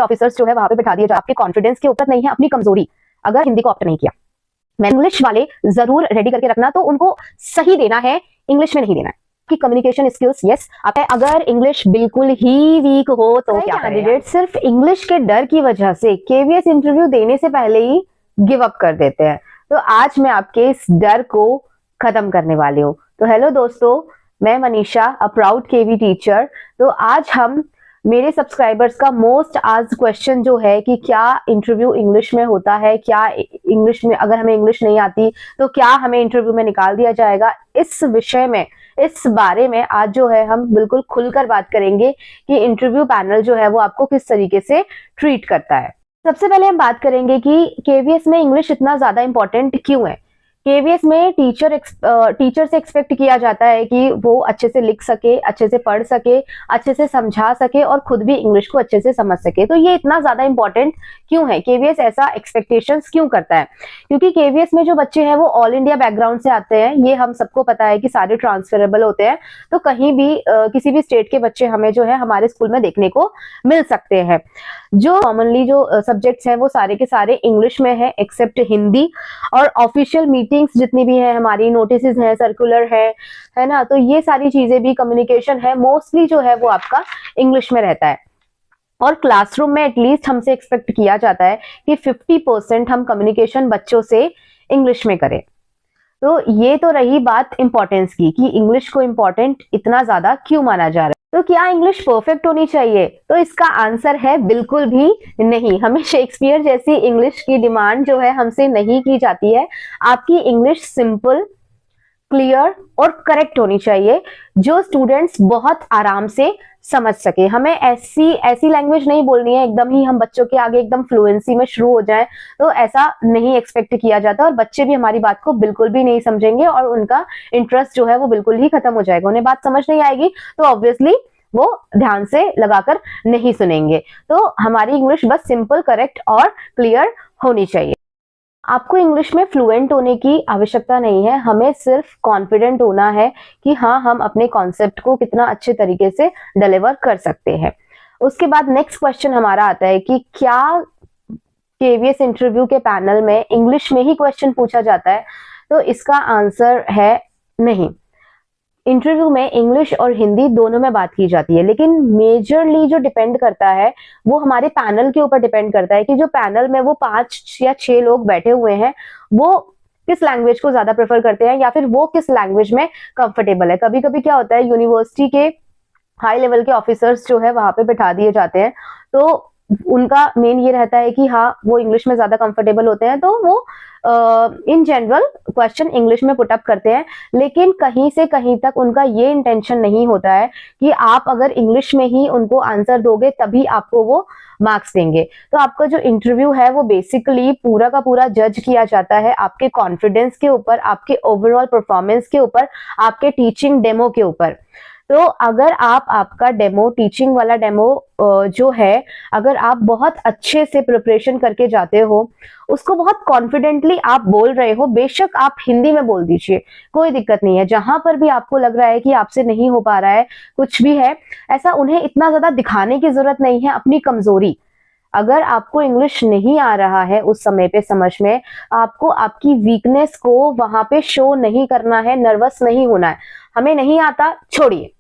Officers जो है वहां पे बैठा दिए जाए। आपके कॉन्फिडेंस के ऊपर नहीं है, अपनी कमजोरी, अगर हिंदी को ऑप्ट नहीं किया। मैं इंग्लिश वाले जरूर रेडी करके रखना, तो उनको सही देना है, इंग्लिश में नहीं देना है। कि कम्युनिकेशन स्किल्स यस आता है, अगर इंग्लिश बिल्कुल ही वीक हो तो क्या कैंडिडेट सिर्फ इंग्लिश के डर की वजह से केवीएस इंटरव्यू देने से पहले ही गिव अप कर देते हैं। तो आज मैं आपके इस डर को खत्म करने वाली हूँ। तो हेलो दोस्तों, मैं Manisha, a proud KV teacher. तो आज हम मेरे सब्सक्राइबर्स का मोस्ट आस्क्ड क्वेश्चन जो है कि क्या इंटरव्यू इंग्लिश में होता है, क्या इंग्लिश में, अगर हमें इंग्लिश नहीं आती तो क्या हमें इंटरव्यू में निकाल दिया जाएगा, इस विषय में, इस बारे में आज जो है हम बिल्कुल खुलकर बात करेंगे कि इंटरव्यू पैनल जो है वो आपको किस तरीके से ट्रीट करता है। सबसे पहले हम बात करेंगे कि केवीएस में इंग्लिश इतना ज्यादा इंपॉर्टेंट क्यों है। केवीएस में टीचर से एक्सपेक्ट किया जाता है कि वो अच्छे से लिख सके, अच्छे से पढ़ सके, अच्छे से समझा सके और खुद भी इंग्लिश को अच्छे से समझ सके। तो ये इतना ज्यादा इंपॉर्टेंट क्यों है, केवीएस ऐसा एक्सपेक्टेशंस क्यों करता है? क्योंकि केवीएस में जो बच्चे हैं वो ऑल इंडिया बैकग्राउंड से आते हैं। ये हम सबको पता है कि सारे ट्रांसफरेबल होते हैं, तो कहीं भी किसी भी स्टेट के बच्चे हमें जो है हमारे स्कूल में देखने को मिल सकते हैं। जो कॉमनली जो सब्जेक्ट्स हैं वो सारे के सारे इंग्लिश में है एक्सेप्ट हिंदी, और ऑफिशियल मीटिंग्स जितनी भी है हमारी, नोटिसेस हैं, सर्कुलर है ना, तो ये सारी चीजें भी, कम्युनिकेशन है, मोस्टली जो है वो आपका इंग्लिश में रहता है। और क्लासरूम में एटलीस्ट हमसे एक्सपेक्ट किया जाता है कि 50% हम कम्युनिकेशन बच्चों से इंग्लिश में करें। तो ये तो रही बात इंपॉर्टेंस की कि इंग्लिश को इंपॉर्टेंट इतना ज्यादा क्यों माना जा रहा है। तो क्या इंग्लिश परफेक्ट होनी चाहिए? तो इसका आंसर है बिल्कुल भी नहीं। हमें शेक्सपियर जैसी इंग्लिश की डिमांड जो है हमसे नहीं की जाती है। आपकी इंग्लिश सिंपल, क्लियर और करेक्ट होनी चाहिए, जो स्टूडेंट्स बहुत आराम से समझ सके। हमें ऐसी लैंग्वेज नहीं बोलनी है एकदम ही हम बच्चों के आगे एकदम फ्लुएंसी में शुरू हो जाएं, तो ऐसा नहीं एक्सपेक्ट किया जाता, और बच्चे भी हमारी बात को बिल्कुल भी नहीं समझेंगे और उनका इंटरेस्ट जो है वो बिल्कुल ही खत्म हो जाएगा। उन्हें बात समझ नहीं आएगी तो ऑब्वियसली वो ध्यान से लगाकर नहीं सुनेंगे। तो हमारी इंग्लिश बस सिंपल, करेक्ट और क्लियर होनी चाहिए। आपको इंग्लिश में फ्लुएंट होने की आवश्यकता नहीं है, हमें सिर्फ कॉन्फिडेंट होना है कि हाँ, हम अपने कॉन्सेप्ट को कितना अच्छे तरीके से डिलीवर कर सकते हैं। उसके बाद नेक्स्ट क्वेश्चन हमारा आता है कि क्या केवीएस इंटरव्यू के पैनल में इंग्लिश में ही क्वेश्चन पूछा जाता है? तो इसका आंसर है नहीं। इंटरव्यू में इंग्लिश और हिंदी दोनों में बात की जाती है, लेकिन मेजरली जो डिपेंड करता है वो हमारे पैनल के ऊपर डिपेंड करता है कि जो पैनल में वो 5 या 6 लोग बैठे हुए हैं वो किस लैंग्वेज को ज्यादा प्रेफर करते हैं या फिर वो किस लैंग्वेज में कंफर्टेबल है। कभी कभी क्या होता है, यूनिवर्सिटी के हाई लेवल के ऑफिसर्स जो है वहां पे बैठा दिए जाते हैं, तो उनका मेन ये रहता है कि हाँ, वो इंग्लिश में ज्यादा कंफर्टेबल होते हैं, तो वो इन जनरल क्वेश्चन इंग्लिश में पुट अप करते हैं। लेकिन कहीं से कहीं तक उनका ये इंटेंशन नहीं होता है कि आप अगर इंग्लिश में ही उनको आंसर दोगे तभी आपको वो मार्क्स देंगे। तो आपका जो इंटरव्यू है वो बेसिकली पूरा का पूरा जज किया जाता है आपके कॉन्फिडेंस के ऊपर, आपके ओवरऑल परफॉर्मेंस के ऊपर, आपके टीचिंग डेमो के ऊपर। तो अगर आपका डेमो, टीचिंग वाला डेमो जो है, अगर आप बहुत अच्छे से प्रिपरेशन करके जाते हो, उसको बहुत कॉन्फिडेंटली आप बोल रहे हो, बेशक आप हिंदी में बोल दीजिए, कोई दिक्कत नहीं है। जहां पर भी आपको लग रहा है कि आपसे नहीं हो पा रहा है, कुछ भी है ऐसा, उन्हें इतना ज्यादा दिखाने की जरूरत नहीं है अपनी कमजोरी। अगर आपको इंग्लिश नहीं आ रहा है उस समय पे समझ में, आपको आपकी वीकनेस को वहां पे शो नहीं करना है, नर्वस नहीं होना है। हमें नहीं आता, छोड़िए,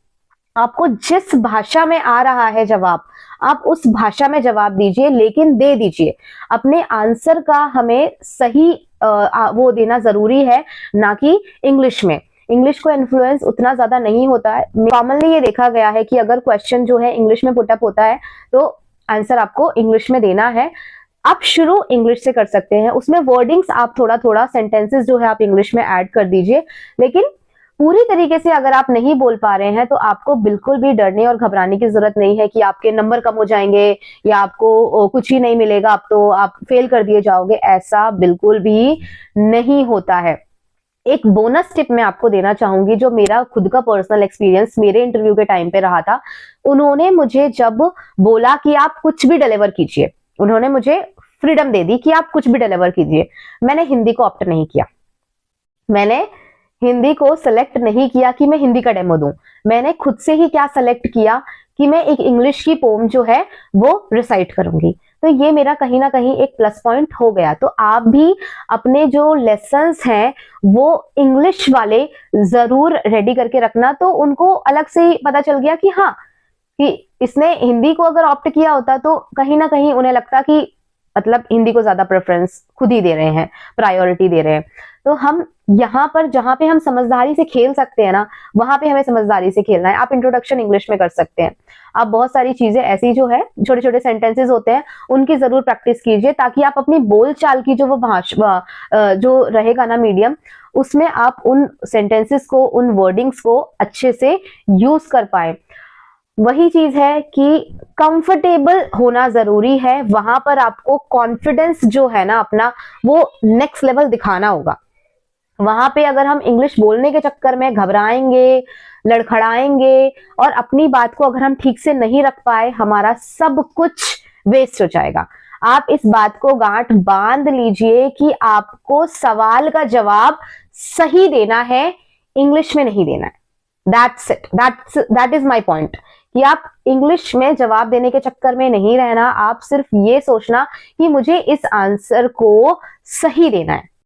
आपको जिस भाषा में आ रहा है जवाब, आप उस भाषा में जवाब दीजिए, लेकिन दे दीजिए। अपने आंसर का हमें सही वो देना जरूरी है, ना कि इंग्लिश में। इंग्लिश को इन्फ्लुएंस उतना ज्यादा नहीं होता है। कॉमनली ये देखा गया है कि अगर क्वेश्चन जो है इंग्लिश में पुटअप होता है तो आंसर आपको इंग्लिश में देना है। आप शुरू इंग्लिश से कर सकते हैं, उसमें वर्डिंग्स आप थोड़ा थोड़ा, सेंटेंसेस जो है आप इंग्लिश में ऐड कर दीजिए, लेकिन पूरी तरीके से अगर आप नहीं बोल पा रहे हैं तो आपको बिल्कुल भी डरने और घबराने की जरूरत नहीं है कि आपके नंबर कम हो जाएंगे या आपको कुछ ही नहीं मिलेगा, अब तो आप फेल कर दिए जाओगे। ऐसा बिल्कुल भी नहीं होता है। एक बोनस टिप मैं आपको देना चाहूंगी, जो मेरा खुद का पर्सनल एक्सपीरियंस मेरे इंटरव्यू के टाइम पे रहा था। उन्होंने मुझे जब बोला कि आप कुछ भी डिलीवर कीजिए, उन्होंने मुझे फ्रीडम दे दी कि आप कुछ भी डिलीवर कीजिए, मैंने हिंदी को ऑप्ट नहीं किया। मैंने हिंदी को सेलेक्ट नहीं किया कि मैं हिंदी का डेमो दूं। मैंने खुद से ही क्या सेलेक्ट किया कि मैं एक इंग्लिश की पोम जो है वो रिसाइट करूंगी। तो ये मेरा कहीं ना कहीं एक प्लस पॉइंट हो गया। तो आप भी अपने जो लेसन्स हैं वो इंग्लिश वाले जरूर रेडी करके रखना, तो उनको अलग से ही पता चल गया कि हाँ, कि इसने हिंदी को अगर ऑप्ट किया होता तो कहीं ना कहीं उन्हें लगता कि मतलब हिंदी को ज्यादा प्रेफरेंस खुद ही दे रहे हैं, प्रायोरिटी दे रहे हैं। तो हम यहाँ पर जहां पे हम समझदारी से खेल सकते हैं ना, वहां पे हमें समझदारी से खेलना है। आप इंट्रोडक्शन इंग्लिश में कर सकते हैं, आप बहुत सारी चीजें ऐसी जो है, छोटे छोटे सेंटेंसेस होते हैं उनकी जरूर प्रैक्टिस कीजिए, ताकि आप अपनी बोलचाल की जो वो भाषा जो रहेगा ना मीडियम, उसमें आप उन सेंटेंसेस को, उन वर्डिंग्स को अच्छे से यूज कर पाए। वही चीज है कि कंफर्टेबल होना जरूरी है, वहां पर आपको कॉन्फिडेंस जो है ना अपना, वो नेक्स्ट लेवल दिखाना होगा। वहां पे अगर हम इंग्लिश बोलने के चक्कर में घबराएंगे, लड़खड़ाएंगे और अपनी बात को अगर हम ठीक से नहीं रख पाए, हमारा सब कुछ वेस्ट हो जाएगा। आप इस बात को गांठ बांध लीजिए कि आपको सवाल का जवाब सही देना है, इंग्लिश में नहीं देना है। That's it, that is my point, कि आप इंग्लिश में जवाब देने के चक्कर में नहीं रहना। आप सिर्फ ये सोचना कि मुझे इस आंसर को सही देना है।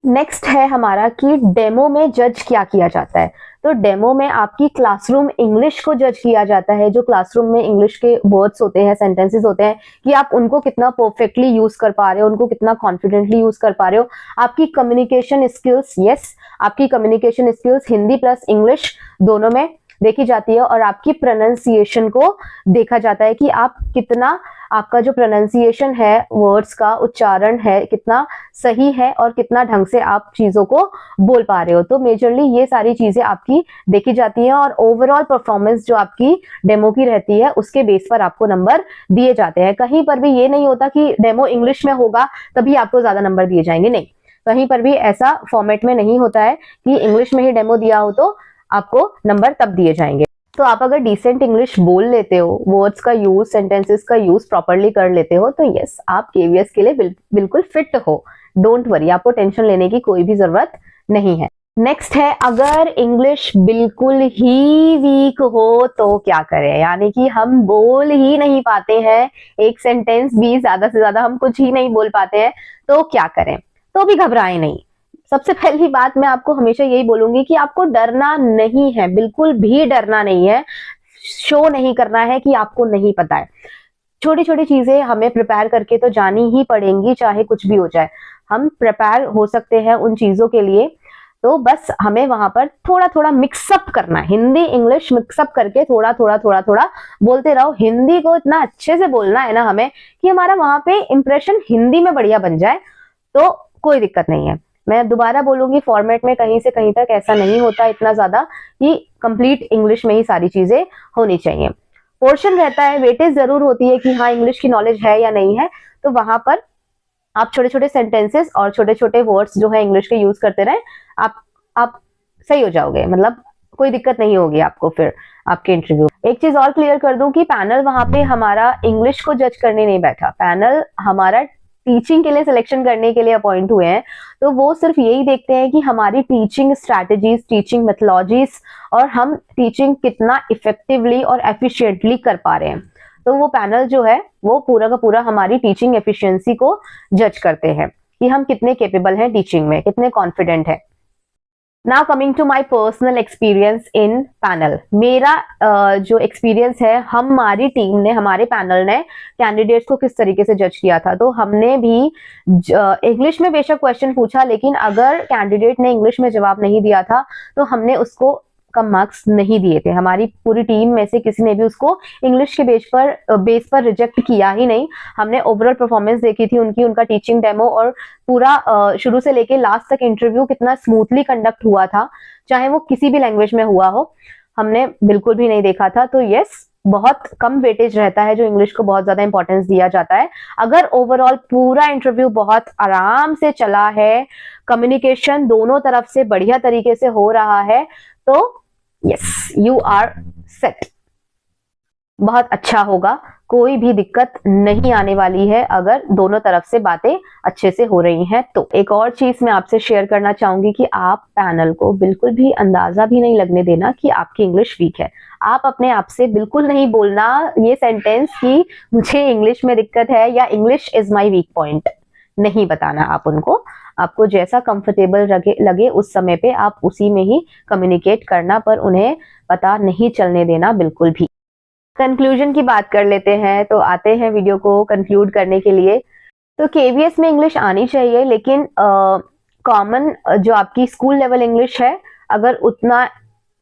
नेक्स्ट है हमारा कि डेमो में जज क्या किया जाता है। तो डेमो में आपकी क्लासरूम इंग्लिश को जज किया जाता है। जो क्लासरूम में इंग्लिश के वर्ड्स होते हैं, सेंटेंसेस होते हैं, कि आप उनको कितना परफेक्टली यूज कर पा रहे हो, उनको कितना कॉन्फिडेंटली यूज कर पा रहे हो। आपकी कम्युनिकेशन स्किल्स, यस, आपकी communication skills Hindi plus English दोनों में देखी जाती है। और आपकी प्रोनाउंसिएशन को देखा जाता है कि आप कितना, आपका जो प्रोनाउंसिएशन है, वर्ड्स का उच्चारण है, कितना सही है और कितना ढंग से आप चीजों को बोल पा रहे हो। तो मेजरली ये सारी चीजें आपकी देखी जाती हैं और ओवरऑल परफॉर्मेंस जो आपकी डेमो की रहती है उसके बेस पर आपको नंबर दिए जाते हैं। कहीं पर भी ये नहीं होता कि डेमो इंग्लिश में होगा तभी आपको ज्यादा नंबर दिए जाएंगे, नहीं, कहीं पर भी ऐसा फॉर्मेट में नहीं होता है कि इंग्लिश में ही डेमो दिया हो तो आपको नंबर तब दिए जाएंगे। तो आप अगर डिसेंट इंग्लिश बोल लेते हो, वर्ड्स का यूज, सेंटेंसेस का यूज प्रॉपर्ली कर लेते हो, तो यस, आप केवीएस के लिए बिल्कुल फिट हो। डोंट वरी, आपको टेंशन लेने की कोई भी जरूरत नहीं है। नेक्स्ट है, अगर इंग्लिश बिल्कुल ही वीक हो तो क्या करें। यानी कि हम बोल ही नहीं पाते हैं, एक सेंटेंस भी ज्यादा से ज्यादा हम कुछ ही नहीं बोल पाते हैं, तो क्या करें। तो भी घबराएं नहीं। सबसे पहली बात मैं आपको हमेशा यही बोलूंगी कि आपको डरना नहीं है, बिल्कुल भी डरना नहीं है। शो नहीं करना है कि आपको नहीं पता है। छोटी छोटी चीजें हमें प्रिपेयर करके तो जानी ही पड़ेंगी, चाहे कुछ भी हो जाए। हम प्रिपेयर हो सकते हैं उन चीजों के लिए, तो बस हमें वहां पर थोड़ा थोड़ा मिक्सअप करना है। हिंदी इंग्लिश मिक्सअप करके थोड़ा थोड़ा थोड़ा थोड़ा बोलते रहो। हिंदी को इतना अच्छे से बोलना है ना हमें कि हमारा वहां पे इंप्रेशन हिंदी में बढ़िया बन जाए, तो कोई दिक्कत नहीं है। मैं दोबारा बोलूंगी, फॉर्मेट में कहीं से कहीं तक ऐसा नहीं होता इतना ज्यादा कि कंप्लीट इंग्लिश में ही सारी चीजें होनी चाहिए। पोर्शन रहता है, वेटेज जरूर होती है कि हाँ इंग्लिश की नॉलेज है या नहीं है, तो वहां पर आप छोटे छोटे सेंटेंसेस और छोटे छोटे वर्ड्स जो है इंग्लिश के यूज करते रहे, आप सही हो जाओगे। मतलब कोई दिक्कत नहीं होगी आपको फिर आपके इंटरव्यू। एक चीज और क्लियर कर दूं कि पैनल वहां पे हमारा इंग्लिश को जज करने नहीं बैठा, पैनल हमारा टीचिंग के लिए सिलेक्शन करने के लिए अपॉइंट हुए हैं। तो वो सिर्फ यही देखते हैं कि हमारी टीचिंग स्ट्रैटेजीज, टीचिंग मेथोलॉजीज और हम टीचिंग कितना इफेक्टिवली और एफिशिएंटली कर पा रहे हैं। तो वो पैनल जो है वो पूरा का पूरा हमारी टीचिंग एफिशिएंसी को जज करते हैं कि हम कितने कैपेबल हैं टीचिंग में, कितने कॉन्फिडेंट है। Now coming to my personal experience in panel. मेरा जो एक्सपीरियंस है, हमारी टीम ने, हमारे पैनल ने कैंडिडेट्स को किस तरीके से जज किया था। तो हमने भी इंग्लिश में बेशक क्वेश्चन पूछा, लेकिन अगर कैंडिडेट ने इंग्लिश में जवाब नहीं दिया था तो हमने उसको कम मार्क्स नहीं दिए थे। हमारी पूरी टीम में से किसी ने भी उसको इंग्लिश के बेस पर रिजेक्ट किया ही नहीं। हमने ओवरऑल परफॉर्मेंस देखी थी उनकी, उनका टीचिंग डेमो और पूरा शुरू से लेके लास्ट तक इंटरव्यू कितना स्मूथली कंडक्ट हुआ था, चाहे वो किसी भी लैंग्वेज में हुआ हो, हमने बिल्कुल भी नहीं देखा था। तो यस, बहुत कम वेटेज रहता है जो इंग्लिश को बहुत ज्यादा इंपॉर्टेंस दिया जाता है। अगर ओवरऑल पूरा इंटरव्यू बहुत आराम से चला है, कम्युनिकेशन दोनों तरफ से बढ़िया तरीके से हो रहा है, तो यस, यू आर सेट, बहुत अच्छा होगा। कोई भी दिक्कत नहीं आने वाली है अगर दोनों तरफ से बातें अच्छे से हो रही हैं। तो एक और चीज मैं आपसे शेयर करना चाहूंगी कि आप पैनल को बिल्कुल भी अंदाजा भी नहीं लगने देना कि आपकी इंग्लिश वीक है। आप अपने आप से बिल्कुल नहीं बोलना ये सेंटेंस कि मुझे इंग्लिश में दिक्कत है या English is my weak point, नहीं बताना आप उनको। आपको जैसा कंफर्टेबल लगे उस समय पे आप उसी में ही कम्युनिकेट करना, पर उन्हें पता नहीं चलने देना बिल्कुल भी। कंक्लूजन की बात कर लेते हैं, तो आते हैं वीडियो को कंक्लूड करने के लिए। तो केवीएस में इंग्लिश आनी चाहिए, लेकिन कॉमन जो आपकी स्कूल लेवल इंग्लिश है अगर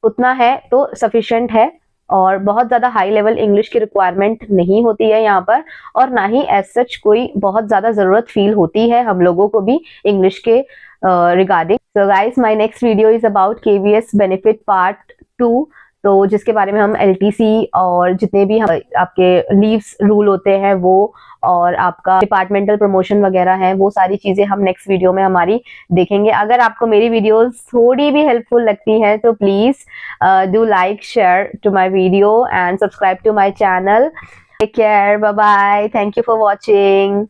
उतना है तो सफिशिएंट है, और बहुत ज्यादा हाई लेवल इंग्लिश की रिक्वायरमेंट नहीं होती है यहाँ पर, और ना ही एज सच कोई बहुत ज्यादा जरूरत फील होती है हम लोगों को भी इंग्लिश के regarding. So guys, my next video is about KVS benefit part 2, तो जिसके बारे में हम एलटीसी और जितने भी आपके लीव्स रूल होते हैं वो, और आपका डिपार्टमेंटल प्रमोशन वगैरह है, वो सारी चीजें हम नेक्स्ट वीडियो में हमारी देखेंगे। अगर आपको मेरी वीडियोस थोड़ी भी हेल्पफुल लगती हैं तो please do like, share to my video and subscribe to my channel. Take care, bye bye, thank you for watching.